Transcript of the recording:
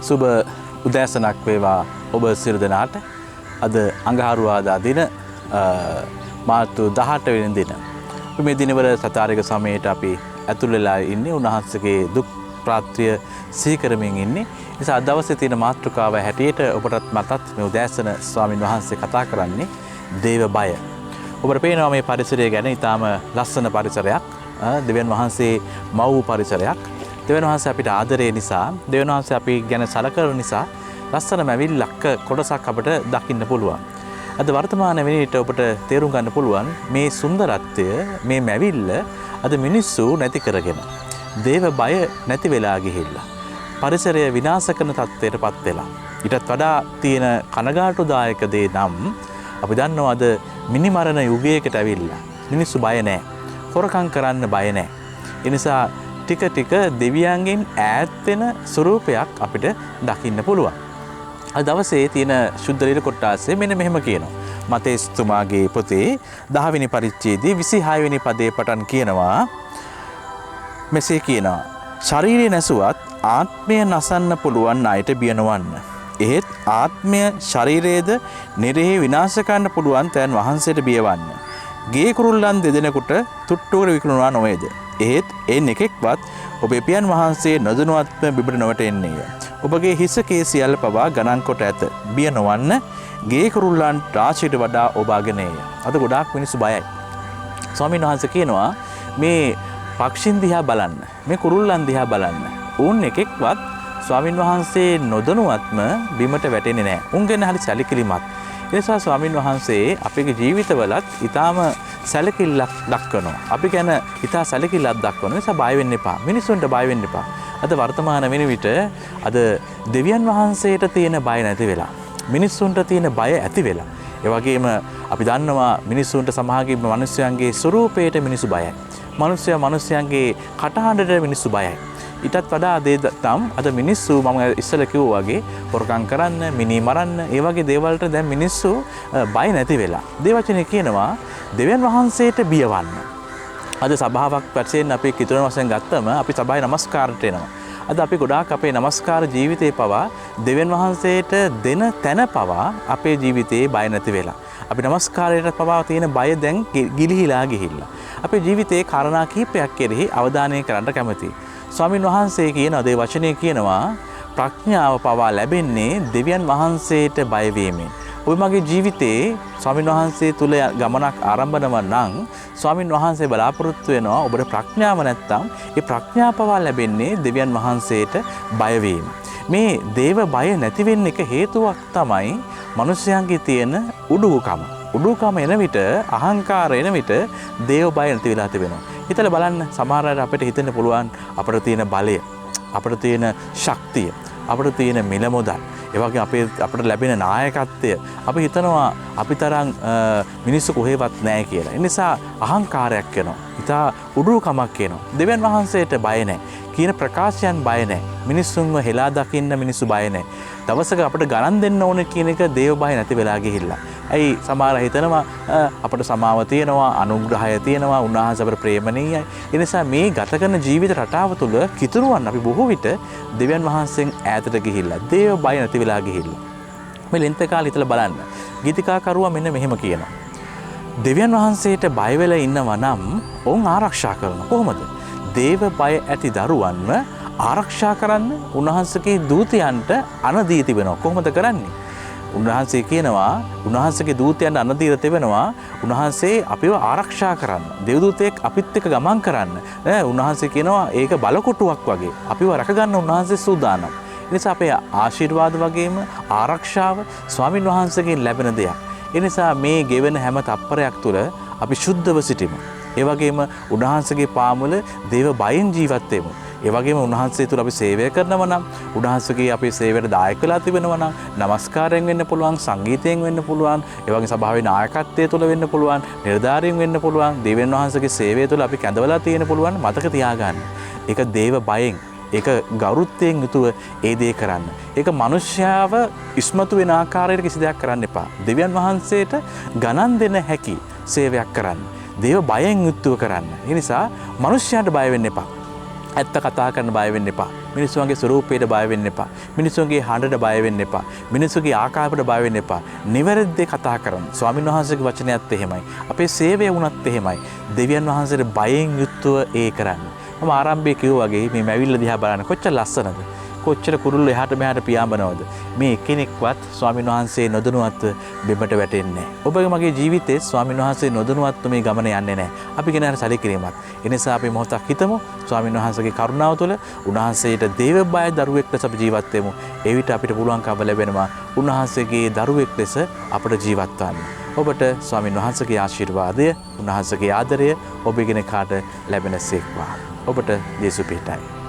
සුබ උදෑසනක් වේවා ඔබ සියලු දෙනාට. අද අඟහරුවාදා දින මාර්තු 18 වෙනි දින. මේ දිනවල සතාරික සමයට අපි ඇතුල් වෙලා ඉන්නේ උන්වහන්සේගේ දුක් ප්‍රාත්‍රිය සිහි කරමින් ඉන්නේ. නිසා අද දවසේ තියෙන මාතෘකාව හැටියට ඔබටත් මටත් මේ උදෑසන ස්වාමින් වහන්සේ කතා කරන්නේ දේව බය. ඔබට පේනවා මේ පරිසරය ගැන ඊටාම ලස්සන පරිසරයක්. දෙවියන් වහන්සේ මව් වූ පරිසරයක්. දෙවියන් වහන්සේ අපිට ආදරය නිසා, දෙවියන් වහන්සේ අපි ගැන සලකන නිසා ලස්සන මැවිල්ලක් කොටසක් අපිට දකින්න පුළුවන්. අද වර්තමාන වෙනේට ඔබට තේරුම් ගන්න පුළුවන් මේ සුන්දරත්වය, මේ මැවිල්ල අද මිනිස්සු නැති කරගෙන, දේව බය නැති වෙලා ගිහිල්ලා පරිසරය විනාශ කරන තත්ත්වයටපත් වෙලා. ඊටත් වඩා තියෙන කනගාටුදායක දේ නම් අපි දන්නවා අද මිනිමරණ යුගයකට ඇවිල්ලා මිනිස්සු බය නැහැ. හොරකම් කරන්න බය නැහැ. ඒ නිසා ටික ටික දෙවියන්ගෙන් ඈත් වෙන ස්වරූපයක් අපිට දකින්න පුළුවන්. අද දවසේ තියෙන සුද්ධ ලීල කොටාසේ මෙන්න මෙහෙම කියනවා. මතේස් තුමාගේ පොතේ 10 වෙනි පරිච්ඡේදයේ 26 වෙනි පදේ පටන් කියනවා මෙසේ කියනවා. ශරීරය නැසුවත් ආත්මය නසන්න පුළුවන් අයට බිය නොවන්න. එහෙත් ආත්මය ශරීරයේද නිරෙහි විනාශ කරන්න පුළුවන් තැන් වහන්සේට බියවන්න. ගේ කුරුල්ලන් දෙදෙනෙකුට තුට්ටුවර විකුණුවා නොවේද? එහෙත් එන් එකෙක්වත් ඔබ පියන් වහන්සේ නොදැනුවත්ව බිබට නොවට එන්නේය. ඔබගේ හිස කේ සියල්ල පවා ගණන් කොට ඇත. බිය නොවන්න. ගේ කුරුල්ලන් රාශියට වඩා ඔබ අගනේය. අද ගොඩාක් මිනිස්සු බයයි. ස්වාමීන් වහන්සේ කියනවා මේ පක්ෂින් දිහා බලන්න, මේ කුරුල්ලන් දිහා බලන්න. උන් එකෙක්වත් ස්වාමින් වහන්සේ නොදැනුවත්ම බිමට වැටෙන්නේ නැහැ. උන් ගැන හරි සැලකිලිමත්. ඒ නිසා ස්වාමින් වහන්සේ අපේ ජීවිතවලත් ඊටාම සැලකිල්ලක් දක්වනවා. අපි ගැන ඊටා සැලකිල්ලක් දක්වනවා. ඒ නිසා බය වෙන්න එපා. මිනිස්සුන්ට බය වෙන්න එපා. අද වර්තමාන වෙන විට අද දෙවියන් වහන්සේට තියෙන බය නැති වෙලා, මිනිස්සුන්ට තියෙන බය ඇති වෙලා. ඒ වගේම අපි දන්නවා මිනිස්සුන්ට සමහරගේ මිනිස්යන්ගේ ස්වරූපයට මිනිස්සු බයයි. මිනිස්යන්ගේ කටහඬට මිනිස්සු බයයි. ඊටත් වඩා තම් අද මිනිස්සු මම ඉස්සෙල්ලා කිව්වා වගේ හොරකම් කරන්න, මිනි මරන්න, ඒ වගේ දේවල්ට දැන් මිනිස්සු බය නැති වෙලා. දේවචනේ කියනවා දෙවියන් වහන්සේට බියවන්න. අද සභාවක් වශයෙන් අපි කිතුන වශයෙන් ගත්තම අපි සභාවේ නමස්කාරට එනවා. අද අපි ගොඩාක් අපේ නමස්කාර ජීවිතේ පවා දෙවියන් වහන්සේට දෙන තැන පවා අපේ ජීවිතේ බය නැති වෙලා. අපි නමස්කාරයට පවා තියෙන බය දැන් ගිලිහිලා ගිහිල්ලා. අපේ ජීවිතේ කාරණා කිහිපයක් කෙරෙහි අවධානය කරන්න කැමතියි. ස්වාමින් වහන්සේ කියන අද වචනේ කියනවා ප්‍රඥාව පවා ලැබෙන්නේ දෙවියන් වහන්සේට බය වීමෙන්. ඔබ මගේ ජීවිතේ ස්වාමින් වහන්සේ තුල ගමනක් ආරම්භනව නම් ස්වාමින් වහන්සේ බලාපොරොත්තු වෙනවා ඔබට ප්‍රඥාව නැත්තම් ඒ ප්‍රඥාව පවා ලැබෙන්නේ දෙවියන් වහන්සේට බය වීම. මේ දේව බය නැති වෙන්න එක හේතුවක් තමයි මිනිස්යන්ගේ තියෙන උඩුකම. උඩුකම එන විට, අහංකාර එන විට දේව බය නැති වෙලා තිබෙනවා. හිතලා බලන්න, සමහර අය අපිට හිතෙන්න පුළුවන් අපිට තියෙන බලය, අපිට තියෙන ශක්තිය, අපිට තියෙන මිල මුදල්, ඒ වගේ අපිට ලැබෙන නායකත්වය අපි හිතනවා අපි තරම් මිනිස්සු කොහෙවත් නැහැ කියලා. ඒ නිසා අහංකාරයක් එනවා. ඉතා උඩුකමක් එනවා. දෙවියන් වහන්සේට බය නැහැ. කියන ප්‍රකාශයන් බය නැහැ. මිනිස්සුන්ව හෙලා දකින්න මිනිස්සු බය නැහැ. දවසක අපිට ගණන් දෙන්න ඕනේ කියන එක දේව බය නැති වෙලා ගිහිල්ලා. ඇයි සමහර හිතනවා අපිට සමාව තියෙනවා, අනුග්‍රහය තියෙනවා, උන්වහන්සේ අපිට ප්‍රේමණීයයි. ඒ නිසා මේ ගත කරන ජීවිත රටාව තුළ කිතුරුවන් අපි බොහෝ විට දෙවියන් වහන්සේන් ඈතට ගිහිල්ලා, දේව බය නැති වෙලා ගිහිල්ලා. මේ ලෙන්ත කාලේ හිතලා බලන්න. ගීතිකාකරුවා මෙන්න මෙහෙම කියනවා. දෙවියන් වහන්සේට බය වෙලා ඉන්නවා නම් ඔවුන් ආරක්ෂා කරනවා. කොහොමද? දේව බය ඇති දරුවන්ව ආරක්ෂා කරන්න උන්වහන්සේගේ දූතයන්ට අනදී තිබෙනවා. කොහොමද කරන්නේ? උන්වහන්සේ කියනවා උන්වහන්සේගේ දූතයන්ට අනදීර තිබෙනවා උන්වහන්සේ අපිව ආරක්ෂා කරන්න. දෙව්දූතයෙක් අපිත් එක්ක ගමන් කරන්න. උන්වහන්සේ කියනවා ඒක බලකොටුවක් වගේ. අපිව රැකගන්න උන්වහන්සේ සූදානම්. ඒ නිසා අපේ ආශිර්වාද වගේම ආරක්ෂාව ස්වාමින් වහන්සේගෙන් ලැබෙන දෙයක්. ඒ නිසා මේ ගෙවෙන හැම තප්පරයක් තුළ අපි සුද්ධව සිටිමු. ඒ වගේම උන්වහන්සේගේ පාමුල දේව බයෙන් ජීවත් වෙමු. ඒ වගේම උන්වහන්සේ තුල අපි සේවය කරනවා නම්, උන්වහන්සේගේ අපේ සේවයට දායක වෙලා තිබෙනවා නම්, නමස්කාරයෙන් වෙන්න පුළුවන්, සංගීතයෙන් වෙන්න පුළුවන්, ඒ වගේ සභාවේ නායකත්වයේ තුල වෙන්න පුළුවන්, නිලධාරියෙන් වෙන්න පුළුවන්, දෙවියන් වහන්සේගේ සේවය තුල අපි කැඳවලා තියෙන පුළුවන්. මතක තියාගන්න. ඒක දේව බයෙන්, ඒක ගෞරවයෙන් යුතුව ඒ දේ කරන්න. ඒක මිනිස්යාව ඉස්මතු වෙන ආකාරයට කිසි දෙයක් කරන්න එපා. දෙවියන් වහන්සේට ගණන් දෙන හැකි සේවයක් කරන්න. දේව බයෙන් යුක්තව කරන්න. ඒ නිසා මිනිස්යාට බය වෙන්න එපා. ඇත්ත කතා කරන්න බය වෙන්න එපා. මිනිස්සුන්ගේ ස්වරූපයට බය වෙන්න එපා. මිනිස්සුන්ගේ හඬට බය වෙන්න එපා. මිනිස්සුන්ගේ ආකාරයට බය වෙන්න එපා. නිවැරදි දේ කතා කරන්න. ස්වාමීන් වහන්සේගේ වචනයත් එහෙමයි. අපේ සේවය වුණත් එහෙමයි. දෙවියන් වහන්සේට බයෙන් යුක්තව ඒ කරන්න. මම ආරම්භයේ කිව්වා වගේ මේ මැවිල්ල දිහා බලන්න කොච්චර ලස්සනද. කොච්චර කුරුල්ල එහාට මෙහාට පියාඹනවද. මේ එකිනෙකවත් ස්වාමීන් වහන්සේ නොදනුවත්ව බිමට වැටෙන්නේ නැහැ. ඔබගේ මගේ ජීවිතේ ස්වාමීන් වහන්සේ නොදනුවත්ව මේ ගමන යන්නේ නැහැ. අපි ගැන හරි සැලකිරීමක්. ඒ නිසා අපි මොහොතක් හිතමු ස්වාමීන් වහන්සේගේ කරුණාව තුළ උන්වහන්සේට දේව බය දරුවෙක් ලෙස අපි ජීවත් වෙමු. ඒ විට අපිට පුළුවන්කම ලැබෙනවා උන්වහන්සේගේ දරුවෙක් ලෙස අපට ජීවත් වන්න. ඔබට ස්වාමීන් වහන්සේගේ ආශිර්වාදය, උන්වහන්සේගේ ආදරය ඔබ ඉගෙන කාට ලැබෙනසේක්වා. ඔබට යේසු පිටයි.